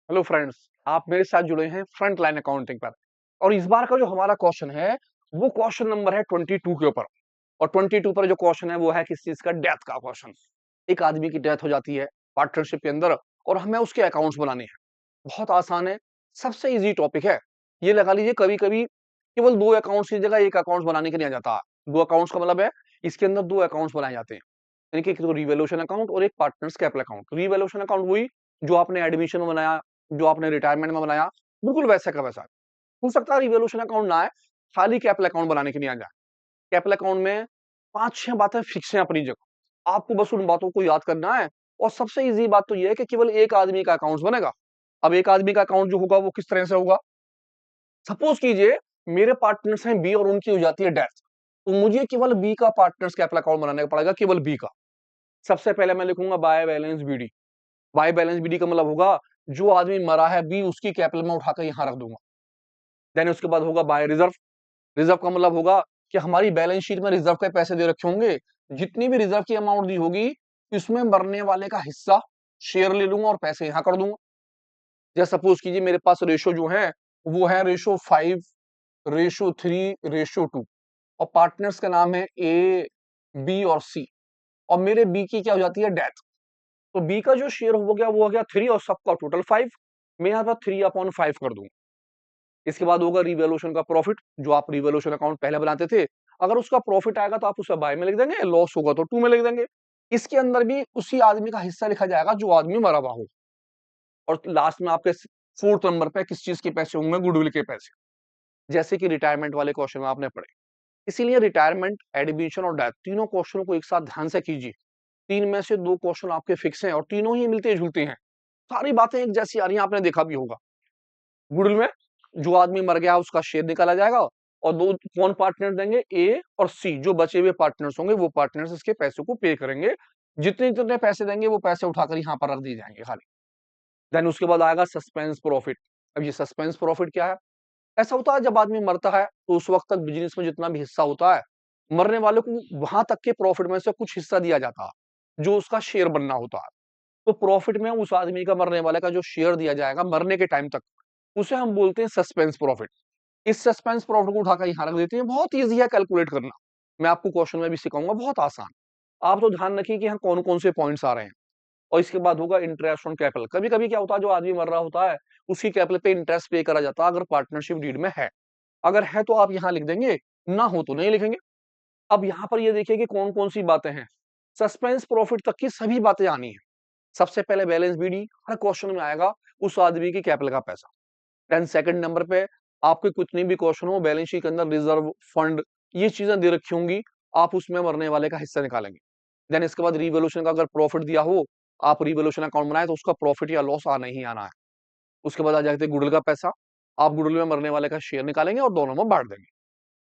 Hello friends, आप मेरे साथ जुड़े हैं फ्रंट लाइन अकाउंटिंग पर। और इस बार का जो हमारा क्वेश्चन है वो क्वेश्चन नंबर है 22 के ऊपर। और 22 पर जो क्वेश्चन है वो है किस चीज का, डेथ का क्वेश्चन। एक आदमी की डेथ हो जाती है पार्टनरशिप के अंदर और हमें उसके अकाउंट्स बनाने हैं। बहुत आसान है, सबसे इजी टॉपिक है। ये लगा लीजिए कभी कभी केवल दो अकाउंट्स की जगह एक अकाउंट बनाने के लिए आ जाता है। दो अकाउंट्स का मतलब है इसके अंदर दो अकाउंट्स बनाए जाते हैं, यानी कि एक तो रिवैल्यूएशन अकाउंट और एक partners capital account. Revaluation account वही जो आपने एडमिशन में बनाया, जो आपने रिटायरमेंट में बनाया, बिल्कुल वैसा का वैसा। हो सकता है रिवॉल्यूशन अकाउंट ना आए, खाली कैपिटल अकाउंट बनाने के लिए आ जाए। कैपिटल अकाउंट में 5-6 बातें फिक्स हैं अपनी जगह, आपको बस उन बातों को याद करना है। और सबसे इजी बात तो ये है कि केवल एक आदमी का अकाउंट बनेगा। अब एक आदमी का अकाउंट जो होगा वो किस तरह से होगा, सपोज कीजिए मेरे पार्टनर्स हैं बी और उनकी हो जाती है डेथ, तो मुझे केवल बी का पार्टनर्स कैपिटल अकाउंट बनाने पड़ेगा, केवल बी का। सबसे पहले मैं लिखूंगा by balance BD. By balance BD का मतलब होगा जो आदमी मरा है बी उसकी कैपिटल में उठाकर यहां रख दूंगा। देन उसके बाद होगा बाय रिजर्व। रिजर्व का मतलब होगा कि हमारी बैलेंस शीट में रिजर्व के पैसे दे रखे होंगे, जितनी भी रिजर्व की अमाउंट दी होगी इसमें मरने वाले का हिस्सा शेयर ले लूंगा और पैसे यहां कर दूंगा। जैसे सपोज कीजिए मेरे पास रेशो जो है वो है रेशो 5, रेशो 3, रेशो 2। और पार्टनर्स का नाम है ए, बी और सी। और मेरे बी की क्या हो जाती है, डेथ। तो बी का जो शेयर हो गया 3 और सबका टोटल 5। मैं यहाँ पर 3/5 कर दूंगा। इसके बाद होगा रिवैल्यूएशन का प्रॉफिट, जो आप रिवैल्यूएशन अकाउंट पहले बनाते थे। अगर उसका प्रॉफिट आएगा तो आप उसे बाय में लिख देंगे, लॉस होगा तो टू में लिख देंगे। इसके अंदर भी उसी आदमी का हिस्सा लिखा जाएगा जो आदमी मरा हुआ हो। और लास्ट में आपके फोर्थ नंबर पे किस चीज के पैसे होंगे, गुडविल के पैसे। जैसे कि रिटायरमेंट वाले क्वेश्चन में आपने पढ़े। इसीलिए रिटायरमेंट, एडमिशन और डेथ तीनों क्वेश्चनों को एक साथ ध्यान से कीजिए। तीन में से दो क्वेश्चन आपके फिक्स हैं और तीनों ही मिलते जुलते हैं। सारी बातें एक जैसी आ रही हैं, आपने देखा भी होगा। गुडविल में जो आदमी मर गया उसका शेयर निकाला जाएगा और दो कौन पार्टनर देंगे, ए और सी। जो बचे हुए पार्टनर्स होंगे वो पार्टनर्स इसके पैसे को पे करेंगे। जितने जितने पैसे देंगे वो पैसे उठाकर यहाँ पर रख दिए जाएंगे खाली। देन उसके बाद आएगा सस्पेंस प्रॉफिट। अब ये सस्पेंस प्रॉफिट क्या है, ऐसा होता है जब आदमी मरता है तो उस वक्त तक बिजनेस में जितना भी हिस्सा होता है, मरने वाले को वहां तक के प्रॉफिट में से कुछ हिस्सा दिया जाता है जो उसका शेयर बनना होता है। तो प्रॉफिट में उस आदमी का, मरने वाले का जो शेयर दिया जाएगा मरने के टाइम तक, उसे हम बोलते हैं सस्पेंस प्रॉफिट। इस सस्पेंस प्रॉफिट को उठाकर यहां रख देते हैं। बहुत ईजी है कैलकुलेट करना, मैं आपको क्वेश्चन में भी सिखाऊंगा, बहुत आसान। आप तो ध्यान रखिए कि यहाँ कौन कौन से पॉइंट्स आ रहे हैं। और इसके बाद होगा इंटरेस्ट ऑन कैपिटल। कभी कभी क्या होता है, जो आदमी मर रहा होता है उसकी कैपिटल पे इंटरेस्ट पे करा जाता है, अगर पार्टनरशिप डीड में है। अगर है तो आप यहाँ लिख देंगे, ना हो तो नहीं लिखेंगे। अब यहाँ पर ये देखिए कि कौन कौन सी बातें हैं। सस्पेंस प्रॉफिट तक की सभी बातें आनी है। सबसे पहले बैलेंस बीडी, हर क्वेश्चन में आएगा उस आदमी की कैपिटल का पैसा। देन सेकंड नंबर पे आपके कितनी भी क्वेश्चन हो, बैलेंस शीट के अंदर रिजर्व, फंड, ये चीजें दे रखी होंगी, आप उसमें मरने वाले का हिस्सा निकालेंगे। देन इसके बाद रिवोल्यूशन का अगर प्रॉफिट दिया हो, आप रिवोल्यूशन अकाउंट बनाए तो उसका प्रॉफिट या लॉस आना ही आना है। उसके बाद आ जाते हैं गुडविल का पैसा, आप गुडविल में मरने वाले का शेयर निकालेंगे और दोनों में बांट देंगे।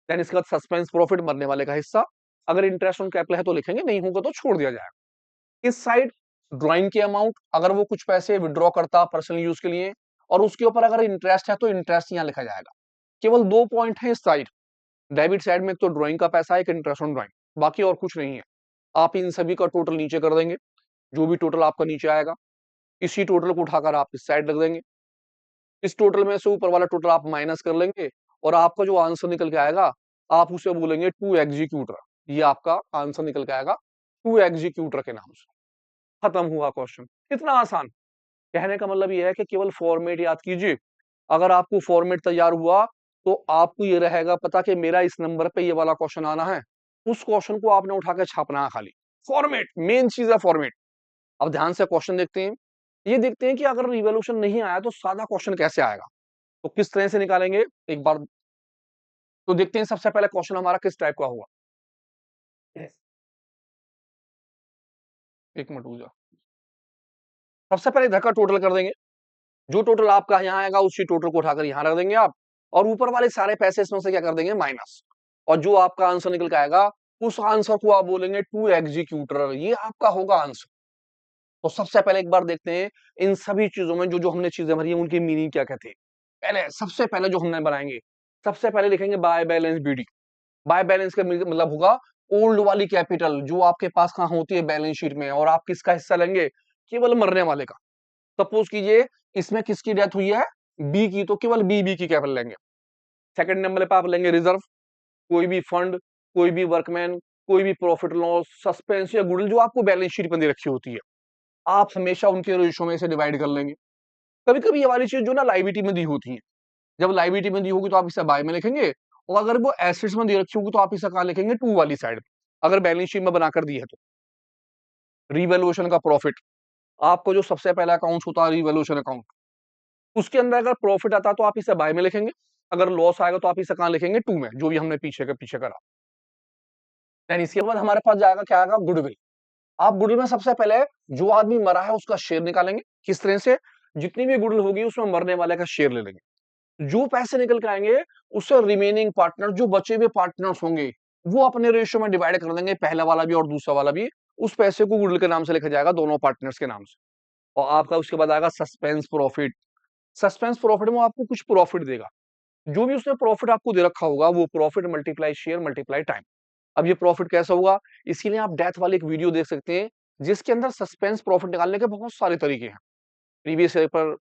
देन इसके बाद सस्पेंस प्रॉफिट, मरने वाले का हिस्सा। अगर इंटरेस्ट ऑन कैपिटल है तो लिखेंगे, नहीं होगा तो छोड़ दिया जाएगा। इस साइड ड्राइंग की अमाउंट, अगर वो कुछ पैसे विड्रॉ करता पर्सनल यूज के लिए, और उसके ऊपर अगर इंटरेस्ट है तो इंटरेस्ट यहाँ लिखा जाएगा। केवल दो पॉइंट है इस साइड, डेबिट साइड में, एक तो ड्राइंग का पैसा है, एक इंटरेस्ट ऑन ड्राइंग, बाकी और कुछ नहीं है। आप इन सभी का टोटल नीचे कर देंगे, जो भी टोटल आपका नीचे आएगा इसी टोटल को उठाकर आप इस साइड रख देंगे। इस टोटल में से ऊपर वाला टोटल आप माइनस कर लेंगे और आपका जो आंसर निकल के आएगा आप उसे बोलेंगे टू एग्जीक्यूटर। ये आपका आंसर निकल के आएगा टू एग्जीक्यूटर के नाम से। खत्म हुआ क्वेश्चन, इतना आसान। कहने का मतलब ये है कि केवल फॉर्मेट याद कीजिए। अगर आपको फॉर्मेट तैयार हुआ तो आपको ये रहेगा पता कि मेरा इस नंबर पे ये वाला क्वेश्चन आना है, उस क्वेश्चन को आपने उठा के छापना है खाली। फॉर्मेट मेन चीज है, फॉर्मेट। अब ध्यान से क्वेश्चन देखते हैं। ये देखते हैं कि अगर रिवॉल्यूशन नहीं आया तो सादा क्वेश्चन कैसे आएगा, तो किस तरह से निकालेंगे एक बार। तो देखते हैं सबसे पहले क्वेश्चन हमारा किस टाइप का हुआ। एक मिनट रुक जाओ। सबसे पहले इधर का टोटल कर देंगे, जो टोटल आपका यहाँ आएगा उसी टोटल को उठाकर यहाँ रख देंगे आप। और ऊपर वाले सारे पैसे इसमें से क्या कर देंगे, माइनस। और जो आपका आंसर निकल के आएगा उस आंसर को आप बोलेंगे टू एग्जीक्यूटर। ये आपका होगा आंसर। तो सबसे पहले एक बार देखते हैं इन सभी चीजों में जो जो हमने चीजें भरी है उनकी मीनिंग क्या क्या थी। पहले सबसे पहले जो हमने बनाएंगे, सबसे पहले लिखेंगे by balance BD. By balance का मतलब होगा ओल्ड वाली कैपिटल जो आपके पास कहाँ होती है, बैलेंस शीट में, और आप किसका हिस्सा लेंगे, केवल मरने वाले का। सपोज कीजिए इसमें किसकी डेथ हुई है, बी की, तो केवल बी की कैपिटल लेंगे। सेकंड नंबर पे आप लेंगे रिजर्व, कोई भी फंड, कोई भी वर्कमैन, कोई भी प्रॉफिट लॉस, सस्पेंस या गुडविल जो आपको बैलेंस शीट पर दे रखी होती है, आप हमेशा उनके रेशो में से डिवाइड कर लेंगे। कभी कभी ये वाली चीज जो ना लाइबिलिटी में दी होती है, जब लाइबिलिटी में दी होगी तो आप इसे बाय में लिखेंगे, और अगर वो एसेट्स में दे रखी होगी तो आप इसे कहां लिखेंगे, टू वाली साइड, अगर बैलेंस शीट में बनाकर दी है तो। रिवैल्यूएशन का प्रॉफिट, आपको जो सबसे पहला अकाउंट होता है रिवैल्यूएशन अकाउंट, उसके अंदर अगर प्रॉफिट आता है तो आप इसे बाय में लिखेंगे, अगर लॉस आएगा तो आप इसे कहां लिखेंगे, टू में, जो भी हमने पीछे के पीछे करा। देन इसके बाद हमारे पास जाएगा क्या आएगा, गुडविल। आप गुडविल में सबसे पहले जो आदमी मरा है उसका शेयर निकालेंगे। किस तरह से, जितनी भी गुडविल होगी उसमें मरने वाले का शेयर ले लेंगे। जो पैसे निकल के आएंगे उससे रिमेनिंग पार्टनर, जो बचे हुए पार्टनर्स होंगे, वो अपने रेशियो में डिवाइड कर देंगे, पहला वाला भी और दूसरा वाला भी। उस पैसे को गुडविल के नाम से लिखा जाएगा, दोनों पार्टनर्स के नाम से। और आपका उसके बाद आएगा सस्पेंस प्रॉफिट। सस्पेंस प्रॉफिट में आपको कुछ प्रॉफिट देगा, जो भी उसने प्रॉफिट आपको दे रखा होगा वो profit multiply share multiply time. अब ये प्रॉफिट कैसा होगा, इसीलिए आप डेथ वाली एक वीडियो देख सकते हैं जिसके अंदर सस्पेंस प्रॉफिट निकालने के बहुत सारे तरीके हैं, प्रीवियस ईयर पर,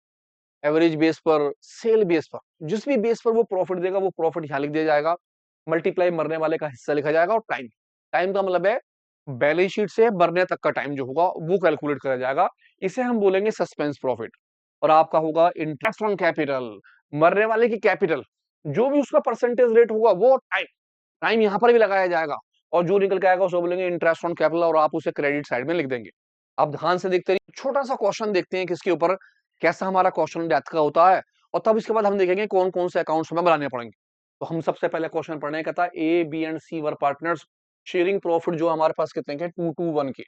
एवरेज बेस पर, सेल बेस पर, जिस भी बेस पर वो प्रॉफिट देगा वो प्रॉफिट यहां लिख दिया जाएगा, मल्टीप्लाई मरने वाले का हिस्सा लिखा जाएगा, और टाइम, टाइम का मतलब है बैलेंस शीट से मरने तक का टाइम जो होगा वो कैलकुलेट करा जाएगा, इसे हम बोलेंगे सस्पेंस प्रॉफिट। और आपका होगा इंटरेस्ट ऑन कैपिटल, मरने वाले की कैपिटल, जो भी उसका परसेंटेज रेट होगा वो टाइम, टाइम यहां पर भी लगाया जाएगा, और जो निकल के आएगा उसको बोलेंगे इंटरेस्ट ऑन कैपिटल, और आप उसे क्रेडिट साइड में लिख देंगे। आप ध्यान से देखते रहिए, छोटा सा क्वेश्चन देखते हैं किसके ऊपर, कैसा हमारा क्वेश्चन डेथ का होता है, और तब इसके बाद हम देखेंगे कौन कौन से अकाउंट्स हमें बनाने पड़ेंगे। तो हम सबसे पहले क्वेश्चन पढ़ने कहता है A B and C were partners, sharing profit जो हमारे पास कितने के, 221 के,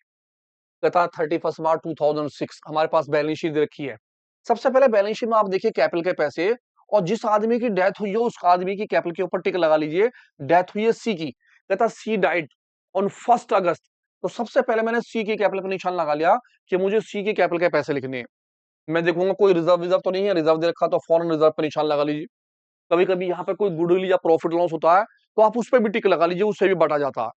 कहता 31 मार्च 2006, हमारे पास बैलेंस शीट दे रखी है। सबसे पहले बैलेंस शीट में आप देखिए कैपिटल के पैसे, और जिस आदमी की डेथ हुई है उस आदमी की कैपिटल के ऊपर टिक लगा लीजिए। डेथ हुई है सी की, कहता सी डाइड ऑन 1 अगस्त, तो सबसे पहले मैंने सी की कैपिटल पर निशान लगा लिया कि मुझे सी की कैपिटल के पैसे लिखने हैं। मैं देखूंगा कोई रिजर्व रिजर्व तो नहीं है, रिजर्व दे रखा तो फॉरेन रिजर्व पर निशान लगा लीजिए। कभी कभी यहाँ पे कोई गुडविल या प्रॉफिट लॉस होता है तो आप उस पर भी टिक लगा लीजिए, उससे भी बांटा जाता है।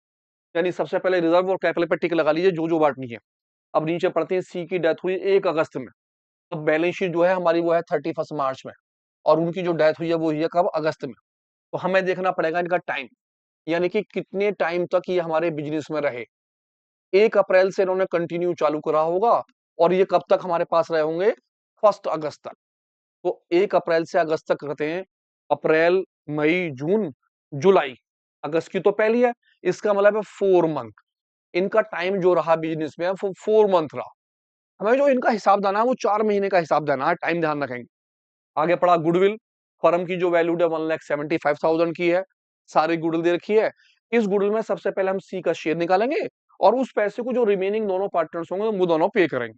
यानी सबसे पहले रिजर्व और कैपिटल पे टिक लगा लीजिए जो जो बांटनी है। अब नीचे पढ़ते हैं सी की डेथ हुई 1 अगस्त में, तो बैलेंस शीट जो है हमारी वो है 31 मार्च में, और उनकी जो डेथ हुई है वो हुई है कब, अगस्त में। तो हमें देखना पड़ेगा इनका टाइम, यानी कि कितने टाइम तक ये हमारे बिजनेस में रहे। 1 अप्रैल से इन्होंने कंटिन्यू चालू करा होगा, और ये कब तक हमारे पास रहे होंगे, 1 अगस्त तक। तो 1 अप्रैल से अगस्त तक करते हैं, अप्रैल मई जून जुलाई, अगस्त की तो पहली है, इसका मतलब है 4 मंथ। इनका टाइम जो रहा बिजनेस में वो 4 मंथ रहा। हमें जो इनका हिसाब देना है वो 4 महीने का हिसाब देना है, टाइम ध्यान रखेंगे। आगे पड़ा गुडविल, फर्म की जो वैल्यू है 1,75,000 की है, सारी गुडविल दे रखी है। इस गुडविल में सबसे पहले हम सी का शेयर निकालेंगे, और उस पैसे को जो रिमेनिंग दोनों पार्टनर्स होंगे वो दोनों पे करेंगे।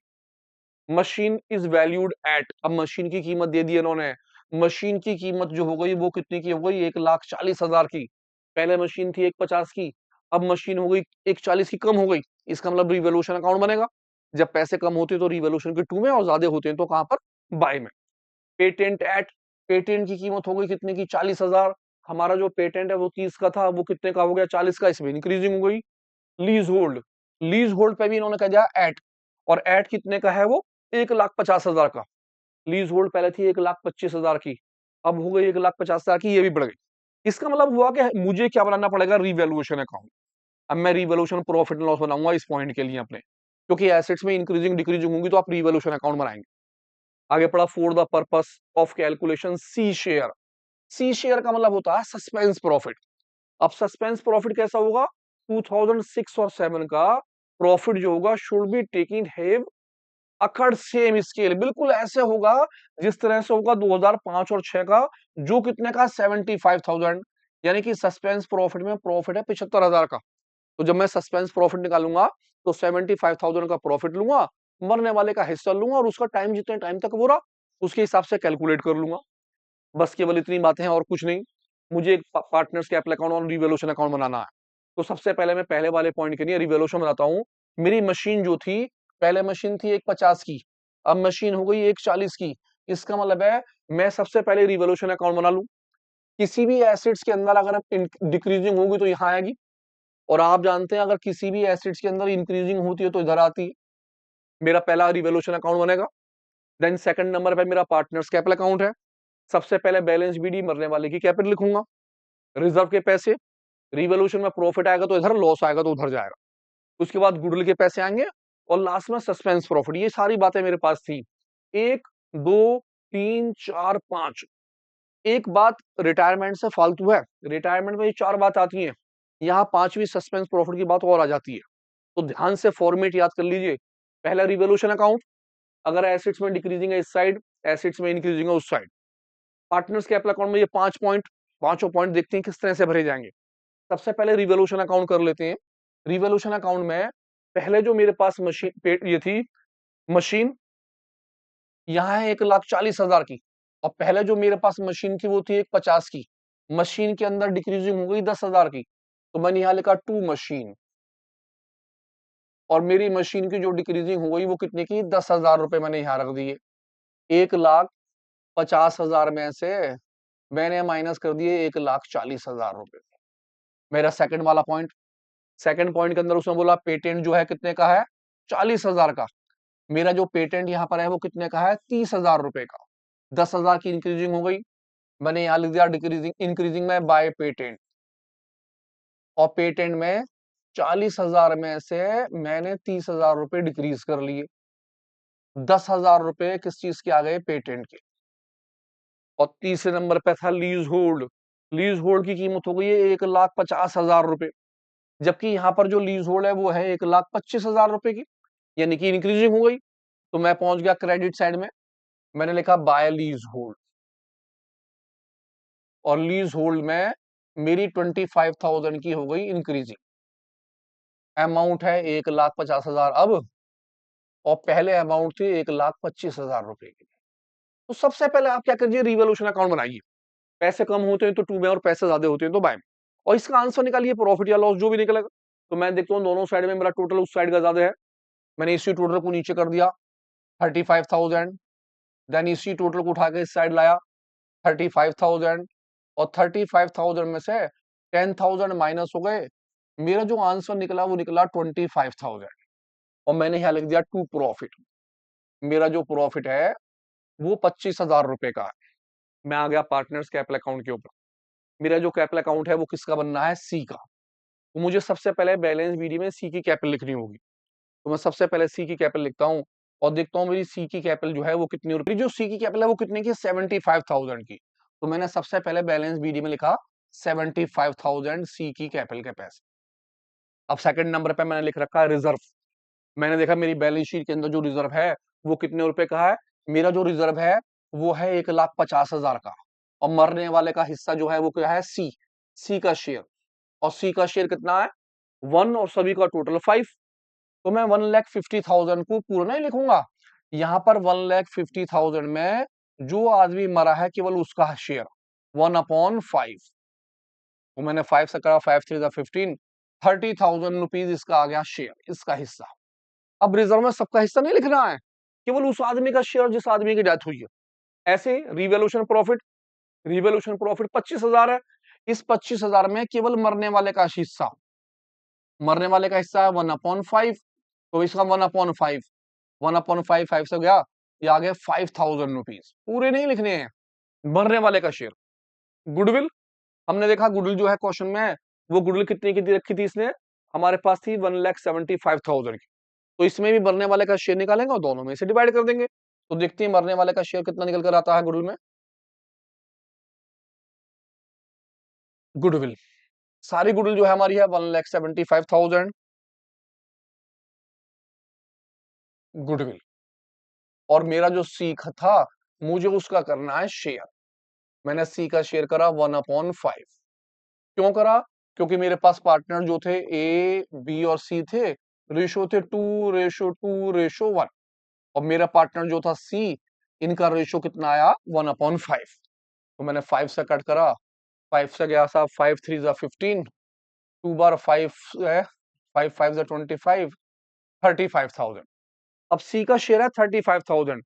मशीन इज वैल्यूड एट, अब मशीन की कीमत दे दी इन्होंने। मशीन की कीमत जो हो गई वो कितनी की हो गई, 1,40,000 की। पहले मशीन थी 1,50 की, अब मशीन हो गई 1,40 की, कम हो गई। इसका मतलब रिवोल्यूशन अकाउंट बनेगा। जब पैसे कम होते हैं तो रिवोल्यूशन के टू में, और ज्यादा होते हैं तो कहां पर, बाय में। पेटेंट एट, पेटेंट की कीमत हो गई कितने की, 40,000। हमारा जो पेटेंट है वो 30 का था, वो कितने का हो गया, 40 का, इसमें इंक्रीजिंग हो गई। लीज होल्ड, लीज होल्ड पे भी इन्होंने कहा जाए एट, और एट कितने का है वो, 1,50,000 का। लीज होल्ड पहले थी 1,25,000 की, अब हो गई 1,50,000 की, ये भी बढ़ गई। इसका मतलब हुआ कि मुझे क्या बनाना पड़ेगा, रिवैल्यूएशन अकाउंट। अब मैं रिवैल्यूएशन प्रॉफिट एंड लॉस बनाऊंगा इस पॉइंट के लिए अपने, क्योंकि एसेट्स में इंक्रीजिंग डिक्रीजिंग होंगी तो आप रिवैल्यूएशन अकाउंट बनाएंगे। आगे पड़ा for the purpose of calculation C share. C share का मतलब होता है सस्पेंस प्रॉफिट। अब सस्पेंस प्रॉफिट कैसा होगा, 2006 और 7 का प्रॉफिट जो होगा should be taking have accrued same scale, बिल्कुल ऐसे होगा जिस तरह से होगा 2005 और 6 का, जो कितने का, 75,000। यानी कि सस्पेंस प्रॉफिट में प्रॉफिट है 75,000 का, तो जब मैं सस्पेंस प्रॉफिट निकालूंगा तो 75,000 का प्रॉफिट लूंगा, मरने वाले का हिस्सा लूंगा, और उसका टाइम जितने टाइम तक वो रहा उसके हिसाब से कैलकुलेट कर लूंगा। बस केवल इतनी बातें हैं और कुछ नहीं। मुझे एक पार्टनर्स कैपिटल अकाउंट और रिवैल्यूएशन अकाउंट बनाना है। तो सबसे पहले मैं पहले वाले पॉइंट के लिए रिवैल्यूएशन बनाता हूं। मेरी मशीन जो थी, पहले मशीन थी 1,50 की, अब मशीन हो गई 1,40 की। इसका मतलब है मैं सबसे पहले रिवैल्यूएशन अकाउंट बना लूं। किसी भी एसेट्स के अंदर अगर डिक्रीजिंग होगी तो यहाँ आएगी, और आप जानते हैं अगर किसी भी एसेट्स के अंदर इंक्रीजिंग होती है तो इधर आती है। मेरा पहला रिवैल्यूएशन अकाउंट बनेगा। देन सेकंड नंबर पे मेरा पार्टनर्स कैपिटल अकाउंट है। सबसे पहले बैलेंस बीडी मरने वाले की कैपिटल लिखूंगा, रिजर्व के पैसे, रिवॉल्यूशन में प्रॉफिट आएगा तो इधर, लॉस आएगा तो उधर जाएगा। उसके बाद गुडविल के पैसे आएंगे और लास्ट में सस्पेंस प्रॉफिट। ये सारी बातें मेरे पास थी, 1 2 3 4 5। एक बात रिटायरमेंट से फालतू है, रिटायरमेंट में ये 4 बात आती हैं, यहाँ 5वीं सस्पेंस प्रॉफिट की बात और आ जाती है। तो ध्यान से फॉर्मेट याद कर लीजिए। पहला रिवॉल्यूशन अकाउंट, अगर एसेट्स में डिक्रीजिंग है इस साइड, एसेट्स में इंक्रीजिंग है उस साइड। पार्टनर्स कैपिटल अकाउंट में ये 5 पॉइंट, पांचों पॉइंट देखते हैं किस तरह से भरे जाएंगे। सबसे पहले रिवॉल्यूशन अकाउंट कर लेते हैं। रिवॉल्यूशन अकाउंट में पहले जो मेरे पास मशीन ये थी, मशीन यहाँ है 1,40,000 की, और पहले जो मेरे पास मशीन थी वो थी 1,50 की। मशीन के अंदर डिक्रीजिंग हो गई 10,000 की, तो मैंने यहाँ लिखा टू मशीन, और मेरी मशीन की जो डिक्रीजिंग हो गई वो कितने की, 10,000 रुपए मैंने यहाँ रख दिए। 1,50,000 में से मैंने माइनस कर दिए 1,40,000 रुपए। मेरा सेकंड वाला पॉइंट, सेकंड पॉइंट के अंदर उसने बोला पेटेंट जो है कितने का है, 40,000 का। मेरा जो पेटेंट यहाँ पर है वो कितने का है, 30,000 रुपए का। 10,000 की इंक्रीजिंग हो गई, मैंने यहाँ लिख दिया डिक्रीजिंग, इंक्रीजिंग में बाय पेटेंट, और पेटेंट में 40,000 में से मैंने 30,000 रुपए डिक्रीज कर लिए। 10,000 रुपए किस चीज के आ गए, पेटेंट के। और तीसरे नंबर पे था लीज होल्ड। लीज होल्ड की कीमत हो गई है 1,50,000 रुपए, जबकि यहाँ पर जो लीज होल्ड है वो है 1,25,000 रुपए की, यानी कि इंक्रीजिंग हो गई। तो मैं पहुंच गया क्रेडिट साइड में, मैंने लिखा बाय लीज होल्ड, और लीज होल्ड में मेरी 25,000 की हो गई इंक्रीजिंग। अमाउंट है 1,50,000 अब, और पहले अमाउंट थी 1,25,000 रुपए की। तो सबसे पहले आप क्या करिए, रिवॉल्यूशन अकाउंट बनाइए। पैसे कम होते हैं तो टू में, और पैसे ज्यादा होते हैं तो बाय में, और इसका आंसर निकालिए, प्रॉफिट या लॉस जो भी निकलेगा। तो मैं देखता हूँ दोनों साइड में मेरा टोटल उस साइड का ज्यादा है, मैंने इसी टोटल को नीचे कर दिया 35,000। देन इसी टोटल को उठा के इस साइड लाया 35,000, और 35,000 में से 10,000 माइनस हो गए, मेरा जो आंसर निकला वो निकला 25,000, और मैंने यहाँ लिख दिया टू प्रॉफिट। मेरा जो प्रॉफिट है वो 25,000 रुपए का है। मैं आ गया पार्टनर्स कैपिटल अकाउंट के ऊपर। मेरा जो कैपिटल अकाउंट है वो किसका बनना है, सी का। तो मुझे सबसे पहले बैलेंस बीडी में सी की कैपिटल लिखनी होगी। तो मैं सबसे पहले सी की कैपिटल लिखता हूँ, और देखता हूँ मेरी सी की कैपिटल जो है वो कितनी रुपए, जो सी की कैपिटल है वो कितने की, 75,000 की। तो मैंने सबसे पहले बैलेंस बीडी में लिखा 75,000 सी की कैपिटल के पैसे। अब सेकंड नंबर पे मैंने लिख रखा है रिजर्व। मैंने देखा मेरी बैलेंस शीट के अंदर जो रिजर्व है वो कितने रुपए का है, मेरा जो रिजर्व है वो है 1,50,000 का, और मरने वाले का हिस्सा जो है वो क्या है, सी, सी का शेयर। और सी का शेयर कितना है, 1, और सभी का टोटल 5। तो मैं 1,50,000 को पूरा नहीं लिखूंगा, यहाँ पर 1,50,000 में जो आदमी मरा है केवल उसका शेयर 1/5। तो मैंने 5 से करा, 5 3 15, 30,000 रुपीज इसका आ गया शेयर, इसका हिस्सा। अब रिजर्व में सबका हिस्सा नहीं लिखना है, केवल उस आदमी का शेयर जिस आदमी की डेथ हुई है। ऐसे रिवॉल्यूशन प्रॉफिट, रिवॉल्यूशन प्रॉफिट 25,000 है, इस 25,000 में केवल मरने वाले का हिस्सा, मरने वाले का हिस्सा है 1/5। तो इसका 1/5, 1/5 5 से गया, ये आ गया 5,000 रुपीज। पूरे नहीं लिखने हैं, मरने वाले का शेयर। गुडविल, हमने देखा गुडविल जो है क्वेश्चन में, वो गुडविल कितने की रखी थी इसने, हमारे पास थी 1,75,000 की। तो इसमें भी मरने वाले का शेयर निकालेंगे और दोनों में से डिवाइड कर देंगे। तो देखते हैं मरने वाले का शेयर कितना निकल कर आता है गुडविल में। गुडविल, सारी गुडविल जो है हमारी है 1,75,000 गुडविल, और मेरा जो सीख था मुझे उसका करना है शेयर। मैंने सी का शेयर करा 1/5। क्यों करा, क्योंकि मेरे पास पार्टनर जो थे ए बी और सी थे, रेशो थे 2:2:1, और मेरा पार्टनर जो था सी, इनका रेशो कितना आया 1/5। तो मैंने 5 से कट करा, 5 से गया साहब 5 3 15, 2 बार 5 है, 5 5 25, 35,000। अब सी का शेयर है 35,000।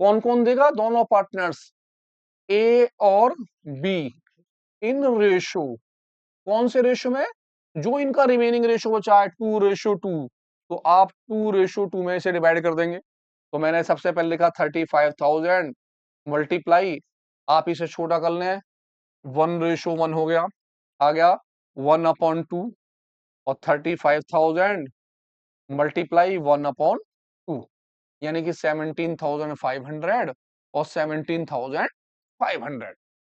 कौन कौन देगा, दोनों पार्टनर्स ए और बी, इन रेशो, कौन से रेशो में, जो इनका रिमेनिंग रेशो बचा है 2:2, तो आप 2:2 में से डिवाइड कर देंगे। तो मैंने सबसे पहले लिखा 35,000 मल्टीप्लाई, आप इसे छोटा कर लें, 1:1 हो गया, आ गया 1/2, और 35,000 मल्टीप्लाई 1/2, यानी कि 17,500 और 17,500।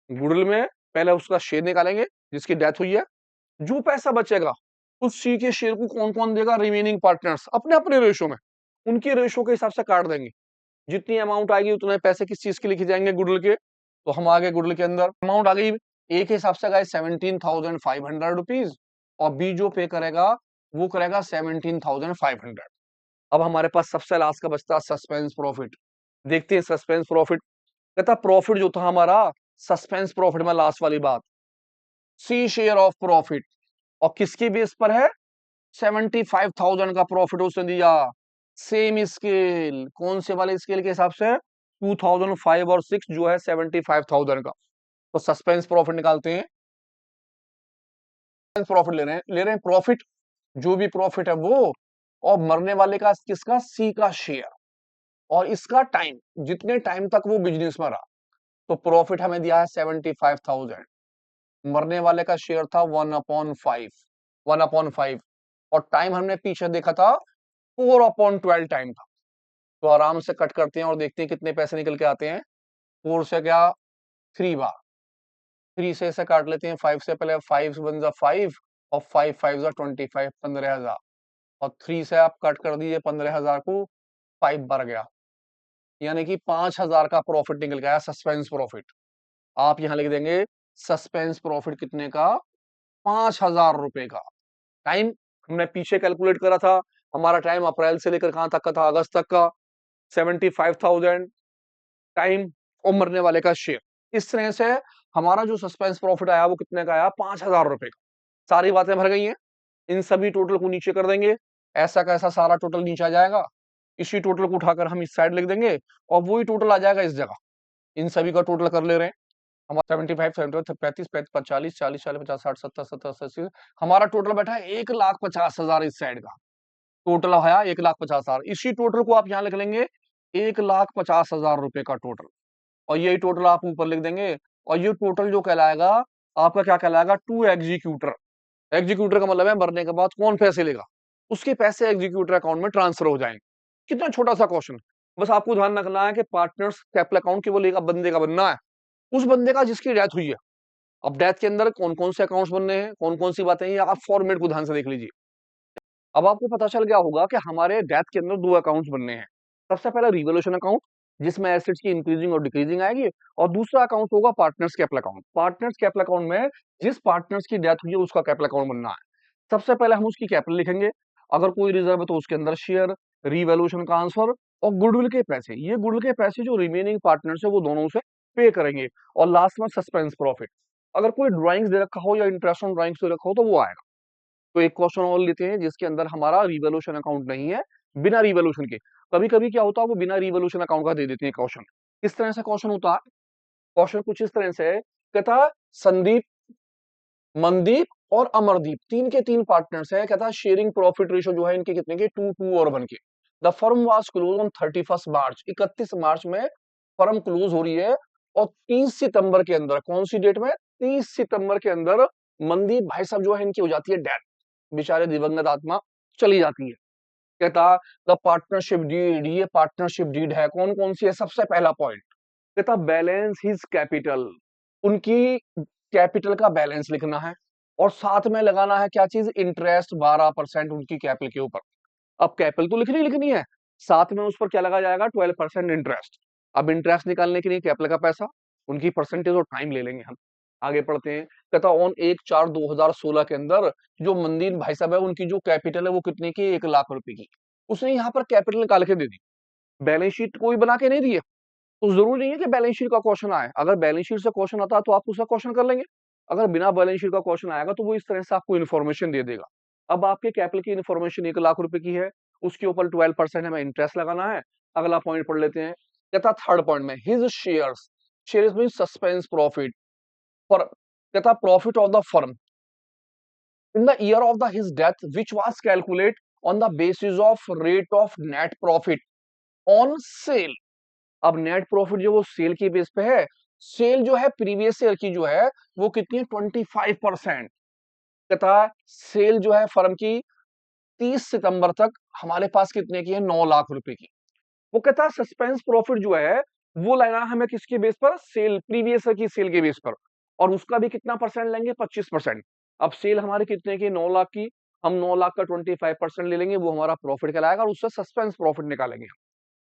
गुडविल में पहले उसका शेयर निकालेंगे जिसकी डेथ हुई है, जो पैसा बचेगा उस सी के शेयर को कौन कौन देगा, रिमेनिंग पार्टनर्स अपने अपने रेशो में, उनकी रेशो के हिसाब से काट देंगे, जितनी अमाउंट आएगी उतने पैसे किस चीज के लिखे जाएंगे, गुडविल के। तो हम आगे गुडविल के अंदर अमाउंट आ गई ए के हिसाब से गए 17,500 रुपीज, और बी जो पे करेगा वो करेगा 17,500। अब हमारे पास सबसे लास्ट का बचता है सस्पेंस प्रॉफिट। देखते हैं सस्पेंस प्रॉफिट। कहता प्रॉफिट जो था हमारा, सस्पेंस प्रॉफिट में लास्ट वाली बात, सी शेयर ऑफ प्रॉफिट, और किसकी बेस पर है, 75,000 का प्रॉफिट उसने दिया। सेम स्केल, कौन से वाले स्केल के हिसाब से, 2005 और 6 जो है 75,000 का। तो सस्पेंस प्रॉफिट निकालते हैं, प्रॉफिट ले रहे हैं प्रॉफिट, जो भी प्रॉफिट है वो, और मरने वाले का किसका, सी का शेयर, और इसका टाइम, जितने टाइम तक वो बिजनेस में रहा। तो प्रॉफिट हमें दिया है 75,000, मरने वाले का शेयर था 1/5, और टाइम हमने पीछे देखा था 4/12 टाइम था। तो आराम से कट करते हैं और देखते हैं कितने पैसे निकल के आते हैं। 4 से क्या, 3 बार, 3 से इसे काट लेते हैं, 5 से पहले, 5 1 जा 5, और 5 5 जा 25, 15,000, और 3 से आप कट कर दीजिए 15,000 को, 5 बार गया, यानी कि 5,000 का प्रॉफिट निकल गया, सस्पेंस प्रॉफिट। आप यहां लिख देंगे सस्पेंस प्रॉफिट कितने का, 5,000 रुपए का। टाइम हमने पीछे कैलकुलेट करा था, हमारा टाइम अप्रैल से लेकर कहां तक का था, अगस्त तक का, 75,000 टाइम, और मरने वाले का शेयर। इस तरह से हमारा जो सस्पेंस प्रॉफिट आया वो कितने का आया, 5,000 रुपए का। सारी बातें भर गई हैं, इन सभी टोटल को नीचे कर देंगे, ऐसा कैसा सारा टोटल नीचे आ जाएगा, इसी टोटल को उठाकर हम इस साइड लिख देंगे, और वही टोटल आ जाएगा इस जगह। इन सभी का टोटल कर ले रहे हैं, हमारा 75 75 35 35 40 40 40 50 60 70 70 80, हमारा टोटल बैठा है 1,50,000 इस साइड का, टोटल आया 1,50,000। इसी टोटल को आप यहाँ लिख लेंगे 1,50,000 रुपए का टोटल, और यही टोटल आप ऊपर लिख देंगे, और ये टोटल जो कहलाएगा आपका क्या कहलाएगा, टू एग्जीक्यूटर। एग्जीक्यूटर का मतलब है मरने के बाद कौन पैसे लेगा, उसके पैसे एग्जीक्यूटर अकाउंट में ट्रांसफर हो जाएंगे। कितना छोटा सा क्वेश्चन, बस आपको ध्यान रखना है कि पार्टनर्स कैपिटल अकाउंट केवल एक बंदे का बनना है, उस बंदे का जिसकी डेथ हुई है। अब डेथ के अंदर कौन कौन से अकाउंट्स बनने हैं, कौन कौन सी बातें हैं, आप फॉर्मेट को ध्यान से देख लीजिए। अब आपको पता चल गया होगा कि हमारे डेथ के अंदर 2 अकाउंट्स बनने हैं। सबसे पहला रिवोल्यूशन अकाउंट, जिसमें एसेट्स की इंक्रीजिंग और डिक्रीजिंग आएगी, और दूसरा अकाउंट होगा partners capital account. Partners capital account में जिस पार्टनर्स की डेथ हुई है उसका कैपिटल अकाउंट बनना है। सबसे पहले हम उसकी कैपिटल लिखेंगे, अगर कोई रिजर्व है तो उसके अंदर शेयर, रिवोल्यूशन का आंसर, और गुडविल के पैसे। ये गुडविल के पैसे जो रिमेनिंग पार्टनर्स है वो दोनों से पे करेंगे, और लास्ट में सस्पेंस प्रॉफिट। अगर कोई ड्राइंग्स दे रखा हो या इंटरेस्ट ऑन ड्राइंग्स दे रखा हो तो वो आएगा। तो एक क्वेश्चन और लेते हैं जिसके अंदर हमारा रिवोल्यूशन अकाउंट नहीं है, बिना रिवोल्यूशन के। कभी कभी क्या होता है, वो बिना रिवोल्यूशन अकाउंट का दे देते हैं क्वेश्चन। किस तरह से क्वेश्चन होता है, क्वेश्चन कुछ इस तरह से है, कहता है संदीप, मनदीप और अमरदीप, तीन के तीन पार्टनर्स है, कहता है शेयरिंग प्रॉफिट रेशो जो है इनके कितने के, 2 2 और 1 के। The firm was close on 31 मार्च, 31 मार्च में फर्म क्लोज हो रही है, और 30 सितंबर के अंदर, कौन सी डेट में, 30 सितंबर के अंदर मनदीप भाई साहब जो है इनकी हो जाती है डेथ, बेचारे दिवंगत आत्मा चली जाती है। कहता द पार्टनरशिप डीड, ये पार्टनरशिप डीड है, कौन कौन सी है, सबसे पहला पॉइंट कहता बैलेंस हिज कैपिटल, उनकी कैपिटल का बैलेंस लिखना है, और साथ में लगाना है क्या चीज, इंटरेस्ट 12% उनकी कैपिटल के ऊपर। अब कैपिटल तो लिखनी है, साथ में उस पर क्या लगा जाएगा, 12% इंटरेस्ट। अब इंटरेस्ट निकालने के लिए कैपिटल का पैसा, उनकी परसेंटेज और टाइम ले लेंगे हम। आगे पढ़ते हैं, कहता ऑन 1/4/2016 के अंदर जो मंदीन भाई साहब है उनकी जो कैपिटल है वो कितने की, 1,00,000 रुपए की। उसने यहाँ पर कैपिटल निकाल के दे दी, बैलेंस शीट कोई बना के नहीं दी है। तो जरूरी नहीं है कि बैलेंस शीट का क्वेश्चन आए, अगर बैलेंस शीट से क्वेश्चन आता है तो आप उसका क्वेश्चन कर लेंगे, अगर बिना बैलेंस शीट का क्वेश्चन आएगा तो वो इस तरह से आपको इन्फॉर्मेशन दे देगा। अब आपके कैपिटल की इन्फॉर्मेशन 1,00,000 रुपए की है, उसके ऊपर 12% हमें इंटरेस्ट लगाना है। अगला पॉइंट पढ़ लेते हैं, कहता थर्ड पॉइंट में his shares, shares mean suspense profit for, कहता profit of the firm in the year of his death which was calculated on the basis of rate of net profit on sale. अब net profit जो वो cell की base पे है, cell जो है previous year की जो है वो कितनी है 25%। कहता है सेल जो है फर्म की 30 सितंबर तक हमारे पास कितने की है 9 लाख रुपए की। वो कहता है सस्पेंस प्रॉफिट जो है वो लेना है हमें किसके बेस पर, सेल प्रीवियस ईयर की सेल के बेस पर, और उसका भी कितना परसेंट लेंगे 25%। अब सेल हमारी कितने की 9 लाख की, हम 9 लाख का 25% ले लेंगे, वो हमारा प्रॉफिट कहलाएगा और उससे सस्पेंस प्रॉफिट निकालेंगे।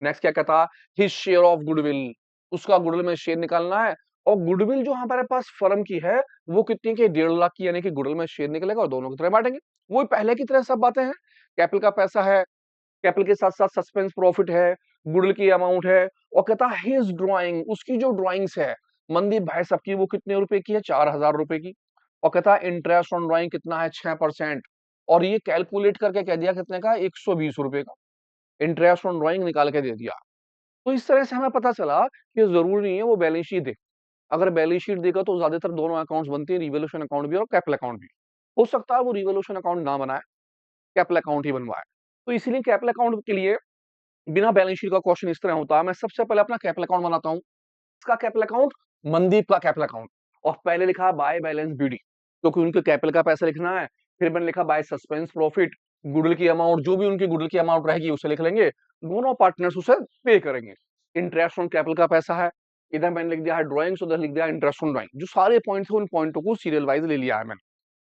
नेक्स्ट क्या कहता, हिज शेयर ऑफ गुडविल, उसका गुडविल में शेयर निकालना है, और गुडविल जो हमारे पास फर्म की है वो कितनी की 1.5 लाख की, यानी कि गुडविल में शेयर निकलेगा और दोनों की तरह बांटेंगे। वो पहले की तरह सब बातें हैं, कैपिटल का पैसा है, कैपिटल के साथ साथ सस्पेंस प्रॉफिट है, गुडविल की अमाउंट है, और कहता है हिज ड्राइंग, उसकी जो ड्राइंग्स है मनदीप भाई साहब की वो कितने रुपए की है 4,000 रुपए की, और कहता है इंटरेस्ट ऑन ड्राइंग कितना है 6%, और ये कैलकुलेट करके कह दिया कितने का 120 रुपए का इंटरेस्ट ऑन ड्राइंग निकाल के दे दिया। तो इस तरह से हमें पता चला कि जरूरी नहीं है वो बैलेंस शीट दे, अगर बैलेंस शीट देगा तो ज्यादातर दोनों अकाउंट्स बनते हैं, रिवोल्यूशन अकाउंट भी और कैपिटल अकाउंट भी। हो सकता है वो रिवोल्यूशन अकाउंट ना बनाए, कैपिटल अकाउंट ही बनवाए। तो इसीलिए कैपिटल अकाउंट के लिए बिना बैलेंस शीट का क्वेश्चन इस तरह होता है, मैं सबसे पहले अपना कैपिटल अकाउंट बनाता हूँ, इसका कैपिटल अकाउंट मनदीप का कैपिटल अकाउंट, और पहले लिखा बाय बैलेंस बीडी क्योंकि उनके कैपिटल का पैसा लिखना है, फिर मैंने लिखा बाय सस्पेंस प्रॉफिट, गुडविल की अमाउंट जो भी उनकी गुडविल की अमाउंट रहेगी उसे लिख लेंगे, दोनों पार्टनर्स उसे पे करेंगे। इंटरेस्ट ऑन कैपिटल का पैसा है, इधर मैंने लिख दिया है ड्राइंग्स, उधर लिख दिया इंटरेस्ट ऑन ड्राइंग, जो सारे पॉइंट थे उन पॉइंटों को सीरियल वाइज ले लिया है मैंने।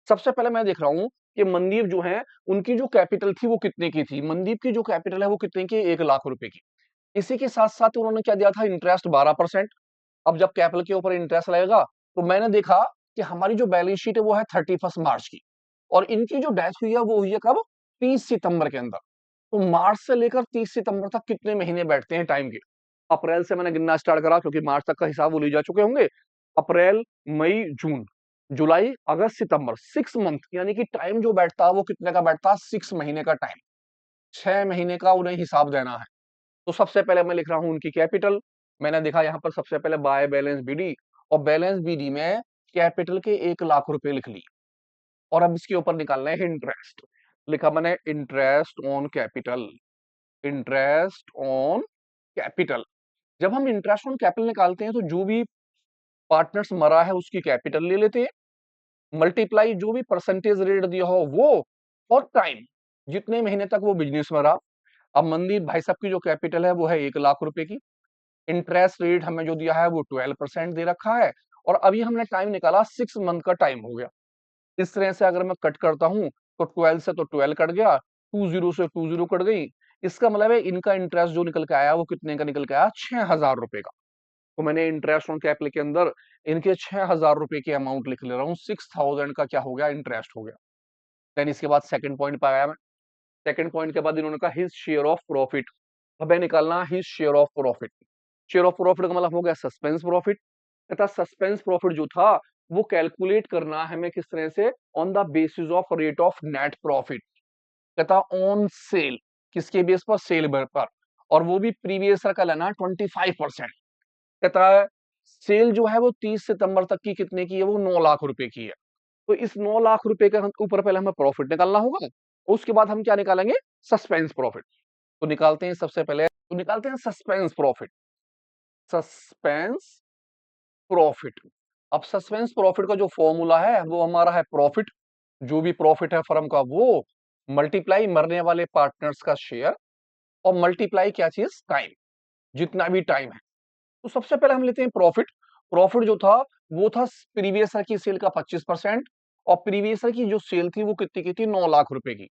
सबसे पहले मैं देख रहा हूँ कि मनदीप जो है उनकी जो कैपिटल थी वो कितने की थी, मनदीप की जो कैपिटल है वो कितने की 1 लाख रुपए की। इसी के साथ साथ उन्होंने क्या दिया था इंटरेस्ट 12%। अब जब कैपिटल के ऊपर इंटरेस्ट लगेगा तो मैंने देखा कि हमारी जो बैलेंस शीट है वो है 31 मार्च की, और इनकी जो डेथ हुई है वो हुई है कब 30 सितंबर के अंदर। तो मार्च से लेकर 30 सितंबर तक कितने महीने बैठते हैं टाइम के, अप्रैल से मैंने गिनना स्टार्ट करा क्योंकि मार्च तक का हिसाब वो ले जा चुके होंगे, अप्रैल मई जून जुलाई अगस्त सितंबर 6 मंथ, यानी कि टाइम जो बैठता है वो कितने का बैठता है 6 महीने का टाइम, 6 महीने का उन्हें हिसाब देना है। तो सबसे पहले मैं लिख रहा हूं उनकी कैपिटल, मैंने देखा यहां पर सबसे पहले बाय बैलेंस बीडी, और बैलेंस बीडी में कैपिटल के 1 लाख रुपए लिख ली, और अब इसके ऊपर निकालना है इंटरेस्ट, लिखा मैंने interest on capital, interest on capital. जब हम इंटरेस्ट ऑन कैपिटल निकालते हैं तो जो भी पार्टनर्स मरा है उसकी कैपिटल ले लेते हैं, मल्टीप्लाई जो भी परसेंटेज रेट दिया हो वो, और टाइम जितने महीने तक वो बिजनेस में रहा। अब मनदीप भाई साहब की जो कैपिटल है वो है 1 लाख रुपए की, इंटरेस्ट रेट हमें जो दिया है वो 12% दे रखा है, और अभी हमने टाइम निकाला 6 मंथ का टाइम हो गया। इस तरह से अगर मैं कट करता हूं तो 12 से तो 12 कट गया, 20 से 20 कट गई, इसका मतलब है इनका इंटरेस्ट जो निकल के आया वो कितने का निकल के आया 6,000 रुपए का। तो मैंने इंटरेस्ट ऑन कैपिटल के अंदर इनके 6,000 रुपए की अमाउंट लिख ले रहा हूँ, 6,000 का क्या हो गया इंटरेस्ट हो गया। देन इसके बाद सेकंड पॉइंट पर आया मैं, सेकंड पॉइंट के बाद इन्होंने कहा हिज शेयर ऑफ प्रॉफिट, हमें निकालना his share of profit. Share of profit का मतलब हो गया सस्पेंस प्रॉफिट, तथा सस्पेंस प्रॉफिट जो था वो कैलकुलेट करना है हमें किस तरह से, on the basis of rate of net profit, कहता ऑन सेल, किसके बेस पर सेल पर, और वो भी प्रीवियस ईयर का लेना 25%। कहता है सेल जो है वो 30 सितंबर तक की कितने की है, वो 9 लाख रुपए की है। तो इस 9 लाख रुपए के ऊपर पहले हमें प्रॉफिट निकालना होगा, उसके बाद हम क्या निकालेंगे सस्पेंस प्रॉफिट। तो निकालते हैं सबसे पहले, तो निकालते हैं सस्पेंस प्रॉफिट, सस्पेंस प्रॉफिट। अब सस्पेंस प्रॉफिट का जो फॉर्मूला है वो हमारा है प्रॉफिट, जो भी प्रॉफिट है फर्म का वो मल्टीप्लाई मरने वाले पार्टनर्स का शेयर, और मल्टीप्लाई क्या चीज टाइम, जितना भी टाइम है। तो सबसे पहले हम लेते हैं प्रॉफिट, प्रॉफिट जो था वो था प्रीवियस ईयर की सेल का 25%, और प्रीवियस ईयर की जो सेल थी वो कितनी की थी 9 लाख रुपए की।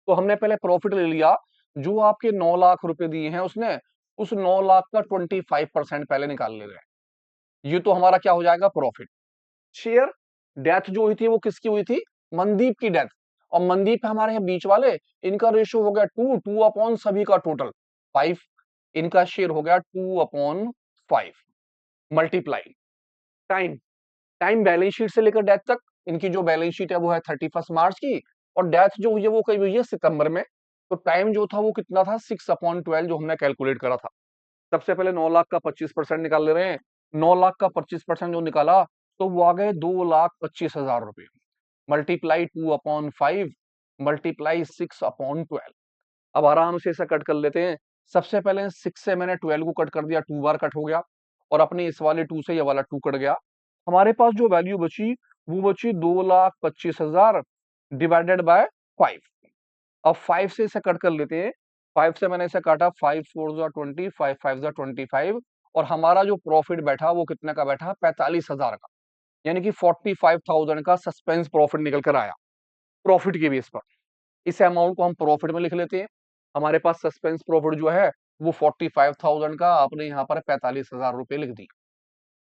तो हमने पहले प्रॉफिट ले लिया, जो आपके 9 लाख रुपए दिए हैं उसने, उस 9 लाख का 25% पहले निकाल ले रहे हैं, ये तो हमारा क्या हो जाएगा प्रॉफिट। शेयर, डेथ जो हुई थी वो किसकी हुई थी, मनदीप की डेथ, और मनदीप हमारे यहाँ बीच वाले, इनका रेशियो हो गया 2 अपॉन सभी का टोटल 5, इनका शेयर हो गया 2/5, multiply time, time balance sheet से लेकर डेथ तक, इनकी जो बैलेंस शीट है वो है 31 मार्च की, और डेथ जो हुई है वो कही हुई है सितंबर में। तो टाइम जो था वो कितना था 6/12 जो हमने कैलकुलेट करा था। सबसे पहले 9 लाख का 25% निकाल ले रहे हैं, 9 लाख का 25% जो निकाला तो वो आ गए 2,25,000 रुपए, मल्टीप्लाई 2/5 मल्टीप्लाई 6/12। अब आराम से ऐसा कट कर लेते हैं, सबसे पहले 6 से मैंने 12 को कट कर दिया, 2 बार कट हो गया, और अपने इस वाले 2 से ये वाला 2 कट गया। हमारे पास जो वैल्यू बची वो बची 2,25,000 डिवाइडेड बाय 5। अब 5 से इसे कट कर लेते हैं। 5 से मैंने इसे काटा, 5 4 जा 20, 5 5 जा 25, और हमारा जो प्रॉफिट बैठा वो कितने का बैठा? 45,000 का, यानी कि 45,000 का सस्पेंस प्रॉफिट निकल कर आया प्रॉफिट के बेस पर। इस अमाउंट को हम प्रॉफिट में लिख लेते हैं। हमारे पास सस्पेंस प्रॉफिट जो है वो 45,000 का, आपने यहाँ पर 45,000 रुपए लिख दी।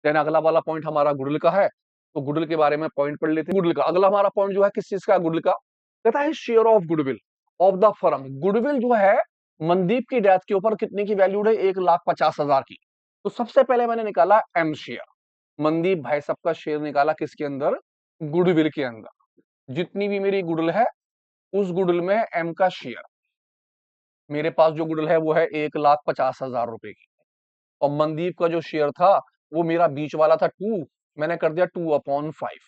देन अगला वाला पॉइंट हमारा गुडविल का है, तो गुडविल के बारे में पॉइंट पढ़ लेते हैं। गुडविल का अगला हमारा पॉइंट जो है किस चीज का? गुडविल का। कहता है share of goodwill of the firm. Goodwill जो है मनदीप की डेथ के ऊपर कितने की वैल्यूड है? 1,50,000 की। तो सबसे पहले मैंने निकाला एम शेयर, मनदीप भाई साहब का शेयर निकाला किसके अंदर? गुडविल के अंदर। जितनी भी मेरी गुडविल है उस गुडविल में एम का शेयर, मेरे पास जो गुडविल है वो है 1,50,000 रुपए की। और मनदीप का जो शेयर था वो मेरा बीच वाला था 2, मैंने कर दिया 2/5।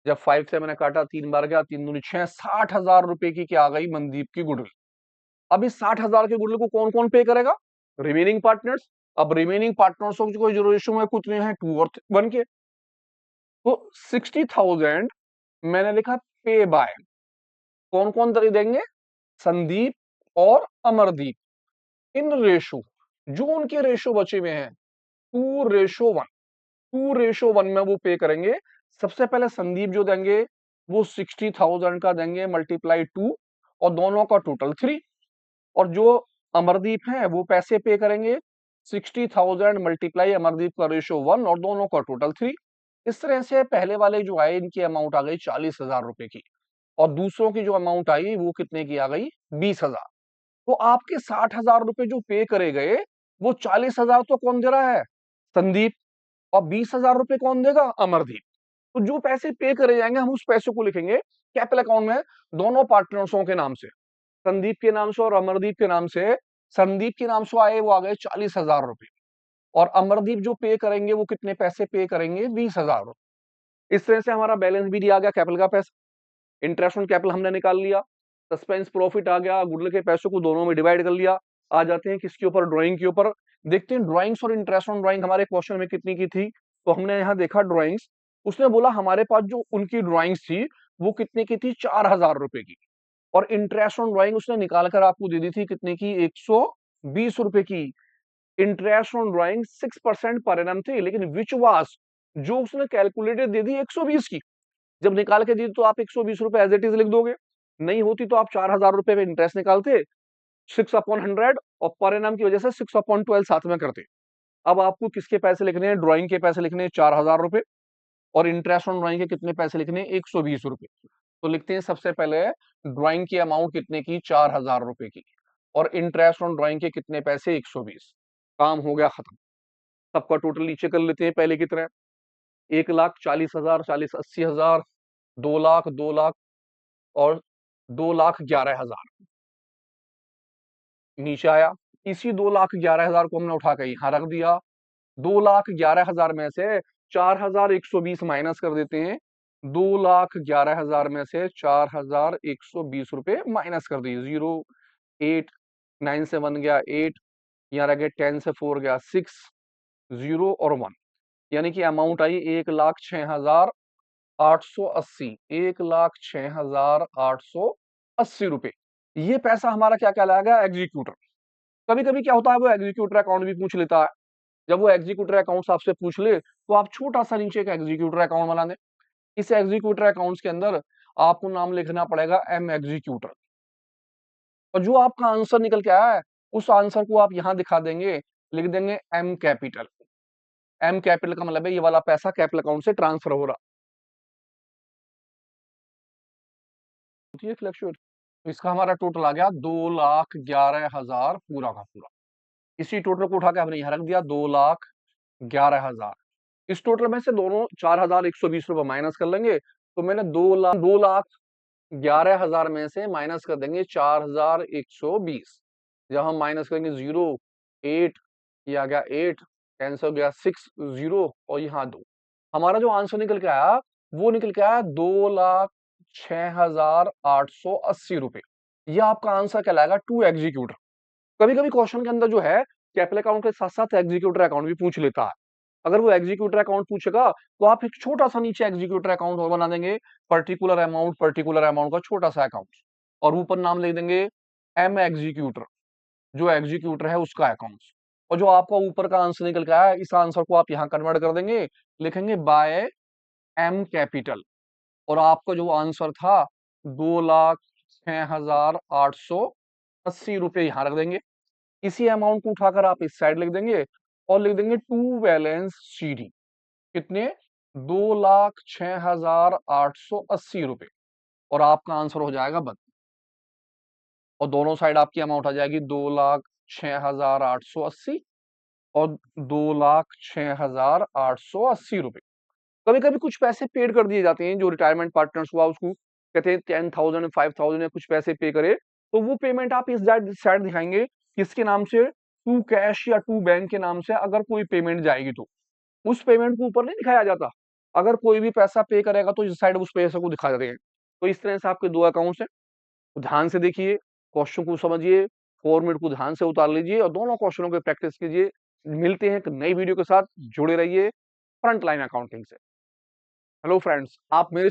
जब 5 से मैंने काटा, 3 बार गया, 3 दूनी 6, 60,000 रुपए की क्या आ गई? मनदीप की गुडविल। अब इस 60,000 के गुडविल को कौन कौन पे करेगा? Remaining partners. अब रिमेनिंग पार्टनर्स को जो रेशियो में कितने हैं? 2 और 1 के। तो 60,000 मैंने लिखा पे बाय, कौन कौन दे देंगे? संदीप और अमरदीप, इन रेशो, जो उनके रेशो बचे हुए हैं 2:1। 2:1 में वो पे करेंगे। सबसे पहले संदीप जो देंगे वो 60,000 का देंगे मल्टीप्लाई 2, और दोनों का टोटल 3। और जो अमरदीप है वो पैसे पे करेंगे 60,000 मल्टीप्लाई अमरदीप का रेशो 1, और दोनों का टोटल 3। इस तरह से पहले वाले जो आए इनकी अमाउंट आ गई 40,000 रुपए की, और दूसरों की जो अमाउंट आई वो कितने की आ गई? 20,000। तो आपके 60,000 रुपए जो पे करे गए वो 40,000 तो कौन दे रहा है? संदीप। और 20,000 रुपए कौन देगा? अमरदीप। तो जो पैसे पे करे जाएंगे हम उस पैसे को लिखेंगे कैपिटल अकाउंट में दोनों पार्टनर्सों के नाम से, संदीप के नाम से और अमरदीप के नाम से। संदीप के नाम से आए वो आ गए 40,000 रुपए, और अमरदीप जो पे करेंगे वो कितने पैसे पे करेंगे? 20,000 रुपए। इस तरह से हमारा बैलेंस भी दिया गया, कैपिटल का पैसा, इंटरेस्ट ऑन कैपिटल हमने निकाल लिया, सस्पेंस प्रॉफिट आ गया, गुडविल के पैसों को दोनों में डिवाइड कर लिया। आ जाते हैं किसके ऊपर? ड्राइंग के ऊपर। देखते हैं ड्राइंग्स और इंटरेस्ट ऑन ड्राइंग हमारे क्वेश्चन में कितनी की थी। तो हमने यहाँ देखा ड्राइंग्स, उसने बोला हमारे पास जो उनकी ड्राइंग्स थी वो कितने की थी? 4,000 रुपए की। और इंटरेस्ट ऑन ड्राइंग उसने निकाल कर आपको दे दी थी कितने की? 120 रुपए की। Interest on drawing 6% per annum थी, लेकिन विच वास, जो उसने कैलकुलेटेड दे दी 120 की। जब निकाल के दी तो आप 120 रुपए एज इट इज लिख दोगे, नहीं होती तो आप 4,000 रुपए पे इंटरेस्ट निकालते 6/100, और पर एनम की वजह से 6/12 साथ में करते। अब आपको किसके पैसे लिखने हैं? ड्राइंग के पैसे लिखने हैं 4,000 रुपए, और इंटरेस्ट ऑन ड्राइंग के कितने पैसे लिखने हैं? 120 रुपए। तो लिखते हैं सबसे पहले ड्राइंग की अमाउंट कितने की? 4,000 रुपए की, और इंटरेस्ट ऑन ड्राइंग के कितने पैसे? 120। काम हो गया खत्म। सबका टोटल नीचे कर लेते हैं पहले की तरह। 1,40,000, 40,80,000, 2,00,000, 2,00,000, और 2,11,000 नीचे आया। इसी 2,11,000 को हमने उठा के यहाँ रख दिया। 2,11,000 में से 4,120 माइनस कर देते हैं। 2,11,000 में से 4,120 रुपए माइनस कर दिए। 0, 8, 9 से 1 गया 8, यहाँ रह गए 10 से 4 गया 6, 0 और 1, यानी कि अमाउंट आई 1,06,880। 1,06,880 रुपए। ये पैसा हमारा क्या कहलाएगा? एग्जीक्यूटर। कभी कभी क्या होता है, वो एग्जीक्यूटर अकाउंट भी पूछ लेता है। जब वो एग्जीक्यूटर अकाउंट आपसे पूछ ले तो आप छोटा सा नीचे का एग्जीक्यूटर अकाउंट बना दें। इस एग्जीक्यूटर अकाउंट्स के अंदर आपको नाम लिखना पड़ेगा एम एग्जीक्यूटर, और जो आपका आंसर निकल के आया है उस आंसर को आप यहां दिखा देंगे, लिख देंगे एम कैपिटल। एम कैपिटल का मतलब है ये वाला पैसा कैपिटल अकाउंट से ट्रांसफर हो रहा है फ्लक्चुएट। तो इसका हमारा टोटल आ गया 2,11,000 पूरा का पूरा। इसी टोटल को उठा के हमने यहां रख दिया 2,11,000। इस टोटल में से दोनों 4,120 रुपए माइनस कर लेंगे, तो मैंने 2,11,000 में से माइनस कर देंगे 4,120। जब हम माइनस करेंगे 0, 8, ये आ गया 8, कैंसिल हो गया 6, 0 और यहाँ 2। हमारा जो आंसर निकल के आया वो निकल के आया 2,06,880 रुपए। यह आपका आंसर कहलाएगा टू एग्जीक्यूटर। कभी कभी क्वेश्चन के अंदर जो है कैपिटल अकाउंट के साथ साथ एग्जीक्यूटर अकाउंट भी पूछ लेता है। अगर वो एग्जीक्यूटर अकाउंट पूछेगा तो आप एक छोटा सा नीचे एग्जीक्यूटर अकाउंट और बना देंगे, पर्टिकुलर अमाउंट का छोटा सा अकाउंट, और ऊपर नाम लिख देंगे एम एग्जीक्यूटर, जो एग्जीक्यूटर है उसका अकाउंट। और जो आपका ऊपर का आंसर निकल के आया, इस आंसर को आप यहाँ कन्वर्ट कर देंगे, लिखेंगे बाय एम कैपिटल, और आपका जो आंसर था 2,06,880 रुपये यहाँ रख देंगे। इसी अमाउंट को उठाकर आप इस साइड लिख देंगे और लिख देंगे टू बैलेंस सीडी, कितने, 2,06,880 रुपये, और आपका आंसर हो जाएगा 32। और दोनों साइड आपकी अमाउंट आ जाएगी 2,06,880 और 2,06,880 रुपये। कभी कभी कुछ पैसे पेड कर दिए जाते हैं, जो रिटायरमेंट पार्टनर्स हुआ उसको कहते हैं 10,000 5,000 या कुछ पैसे पे करे, तो वो पेमेंट आप इस साइड दिखाएंगे किसके नाम से, टू कैश या टू बैंक के नाम से। अगर कोई पेमेंट जाएगी तो उस पेमेंट को ऊपर नहीं दिखाया जाता, अगर कोई भी पैसा पे करेगा तो इस साइड उस पैसे को दिखा देते हैं। तो इस तरह से आपके दो अकाउंट्स हैं, तो ध्यान से देखिए, क्वेश्चन को समझिए, फॉर्मेट को ध्यान से उतार लीजिए और दोनों क्वेश्चनों की प्रैक्टिस कीजिए। मिलते हैं एक नई वीडियो के साथ, जुड़े रहिए फ्रंट लाइन अकाउंटिंग से। हेलो फ्रेंड्स, आप मेरे